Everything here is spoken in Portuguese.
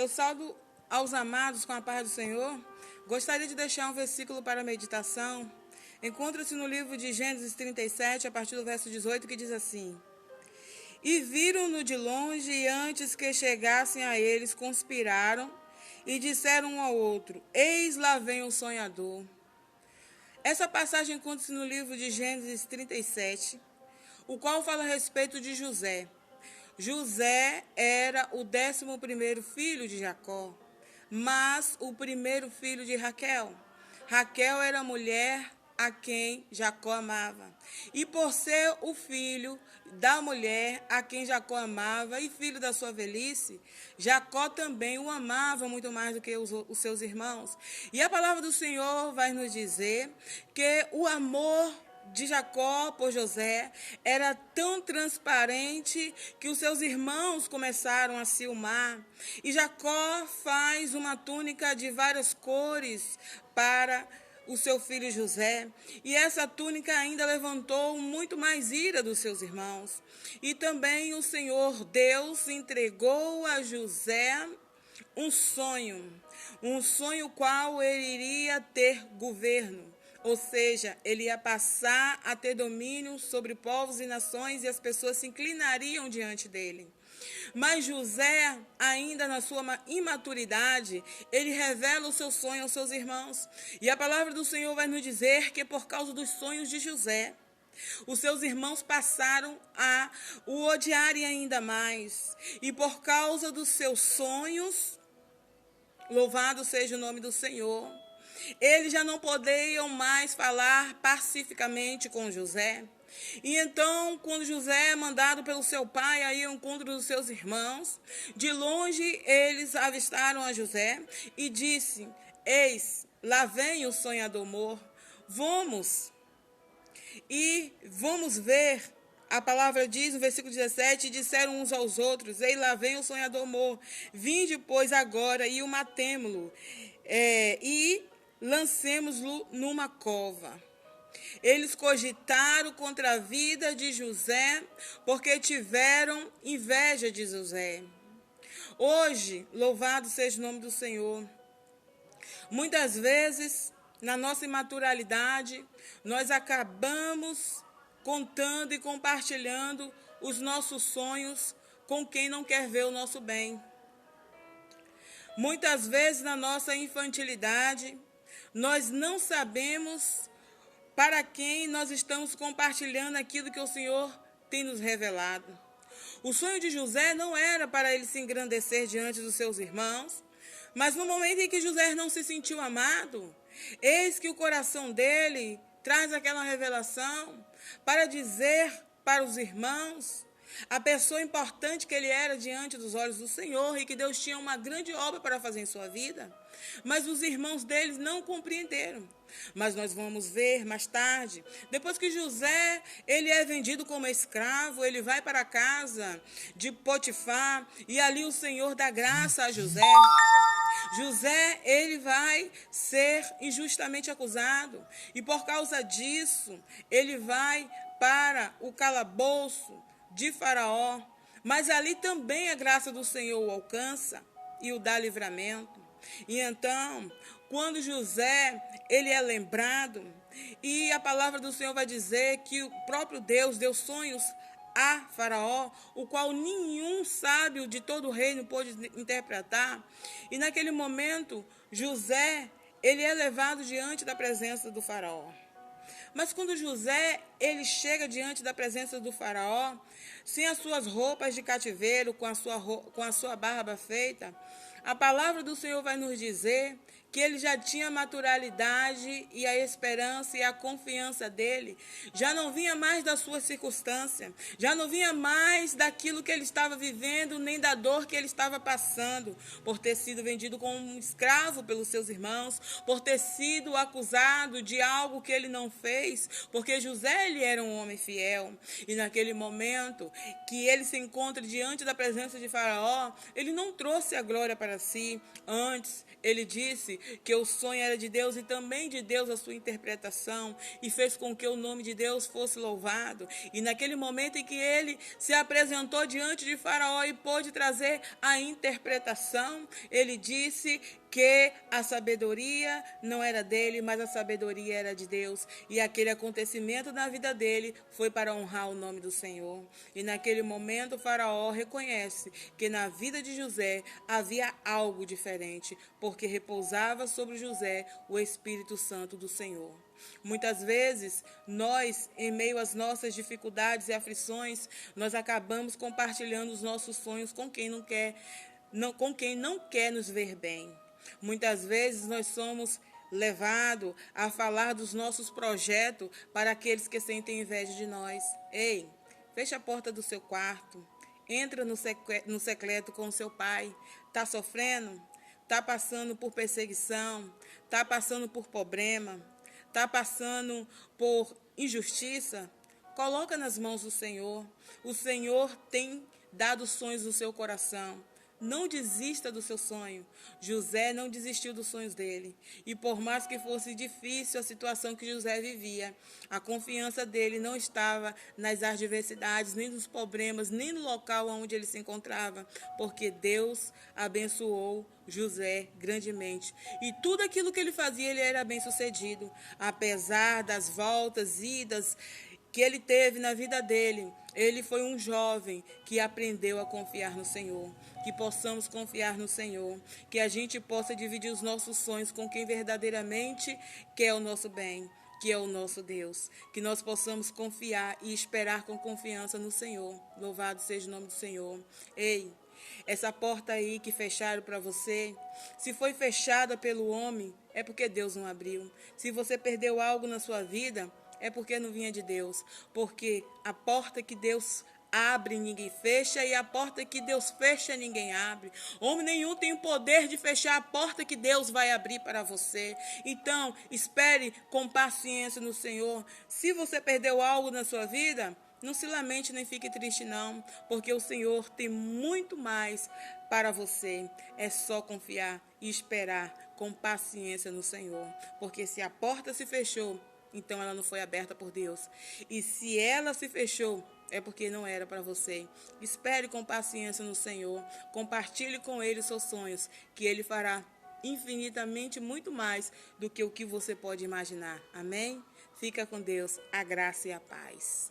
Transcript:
Eu saldo aos amados com a paz do Senhor. Gostaria de deixar um versículo para a meditação. Encontra-se no livro de Gênesis 37, a partir do verso 18, que diz assim: E viram-no de longe, e antes que chegassem a eles, conspiraram e disseram um ao outro: Eis lá vem o sonhador. Essa passagem encontra-se no livro de Gênesis 37, o qual fala a respeito de José. José era o 11º filho de Jacó, mas o primeiro filho de Raquel. Raquel era a mulher a quem Jacó amava. E por ser o filho da mulher a quem Jacó amava e filho da sua velhice, Jacó também o amava muito mais do que os seus irmãos. E a palavra do Senhor vai nos dizer que o amor de Jacó por José era tão transparente que os seus irmãos começaram a ciumar. E Jacó faz uma túnica de várias cores para o seu filho José. E essa túnica ainda levantou muito mais ira dos seus irmãos. E também o Senhor Deus entregou a José um sonho qual ele iria ter governo. Ou seja, ele ia passar a ter domínio sobre povos e nações e as pessoas se inclinariam diante dele. Mas José, ainda na sua imaturidade, ele revela o seu sonho aos seus irmãos. E a palavra do Senhor vai nos dizer que por causa dos sonhos de José, os seus irmãos passaram a o odiarem ainda mais. E por causa dos seus sonhos, louvado seja o nome do Senhor, eles já não podiam mais falar pacificamente com José. E então, quando José é mandado pelo seu pai a ir ao encontro dos seus irmãos, de longe eles avistaram a José e disse: Eis, lá vem o sonhador mor, vamos ver. A palavra diz, no versículo 17, e disseram uns aos outros: Ei, lá vem o sonhador mor, vinde, pois, agora e o matemo-lo, e lancemos-lo numa cova. Eles cogitaram contra a vida de José, porque tiveram inveja de José. Hoje, louvado seja o nome do Senhor, muitas vezes, na nossa imaturidade, nós acabamos contando e compartilhando os nossos sonhos com quem não quer ver o nosso bem. Muitas vezes, na nossa infantilidade, nós não sabemos para quem nós estamos compartilhando aquilo que o Senhor tem nos revelado. O sonho de José não era para ele se engrandecer diante dos seus irmãos, mas no momento em que José não se sentiu amado, eis que o coração dele traz aquela revelação para dizer para os irmãos a pessoa importante que ele era diante dos olhos do Senhor e que Deus tinha uma grande obra para fazer em sua vida. Mas os irmãos deles não compreenderam. Mas nós vamos ver mais tarde, depois que José ele é vendido como escravo, ele vai para a casa de Potifar e ali o Senhor dá graça a José. José, ele vai ser injustamente acusado e por causa disso, ele vai para o calabouço de Faraó, mas ali também a graça do Senhor o alcança e o dá livramento. E então, quando José, ele é lembrado, e a palavra do Senhor vai dizer que o próprio Deus deu sonhos a Faraó, o qual nenhum sábio de todo o reino pôde interpretar. E naquele momento, José, ele é levado diante da presença do Faraó. Mas quando José, ele chega diante da presença do Faraó, sem as suas roupas de cativeiro, com a sua barba feita, a palavra do Senhor vai nos dizer que ele já tinha a maturidade e a esperança e a confiança dele. Já não vinha mais da sua circunstância, já não vinha mais daquilo que ele estava vivendo, nem da dor que ele estava passando, por ter sido vendido como um escravo pelos seus irmãos, por ter sido acusado de algo que ele não fez, porque José ele era um homem fiel. E naquele momento, que ele se encontre diante da presença de Faraó, ele não trouxe a glória para si. Antes, ele disse que o sonho era de Deus e também de Deus a sua interpretação, e fez com que o nome de Deus fosse louvado. E naquele momento em que ele se apresentou diante de Faraó e pôde trazer a interpretação, ele disse que a sabedoria não era dele, mas a sabedoria era de Deus. E aquele acontecimento na vida dele foi para honrar o nome do Senhor. E naquele momento o Faraó reconhece que na vida de José havia algo diferente, porque repousava sobre José o Espírito Santo do Senhor. Muitas vezes, nós, em meio às nossas dificuldades e aflições, nós acabamos compartilhando os nossos sonhos com quem não quer nos ver bem. Muitas vezes nós somos levados a falar dos nossos projetos para aqueles que sentem inveja de nós. Ei, fecha a porta do seu quarto, entra no secreto com o seu pai. Está sofrendo? Está passando por perseguição? Está passando por problema? Está passando por injustiça? Coloca nas mãos do Senhor. O Senhor tem dado sonhos no seu coração. Não desista do seu sonho. José não desistiu dos sonhos dele. E por mais que fosse difícil a situação que José vivia, a confiança dele não estava nas adversidades, nem nos problemas, nem no local onde ele se encontrava, porque Deus abençoou José grandemente. E tudo aquilo que ele fazia, ele era bem sucedido. Apesar das voltas, idas que ele teve na vida dele, ele foi um jovem que aprendeu a confiar no Senhor. Que possamos confiar no Senhor, que a gente possa dividir os nossos sonhos com quem verdadeiramente quer o nosso bem, que é o nosso Deus. Que nós possamos confiar e esperar com confiança no Senhor. Louvado seja o nome do Senhor. Ei, essa porta aí que fecharam para você, se foi fechada pelo homem, é porque Deus não abriu. Se você perdeu algo na sua vida, é porque não vinha de Deus. Porque a porta que Deus abre, ninguém fecha, e a porta que Deus fecha, ninguém abre. Homem nenhum tem o poder de fechar a porta que Deus vai abrir para você. Então, espere com paciência no Senhor. Se você perdeu algo na sua vida, não se lamente nem fique triste não, porque o Senhor tem muito mais para você. É só confiar e esperar com paciência no Senhor. Porque se a porta se fechou, então ela não foi aberta por Deus. E se ela se fechou, é porque não era para você. Espere com paciência no Senhor. Compartilhe com Ele os seus sonhos, que Ele fará infinitamente muito mais do que o que você pode imaginar. Amém? Fica com Deus, a graça e a paz.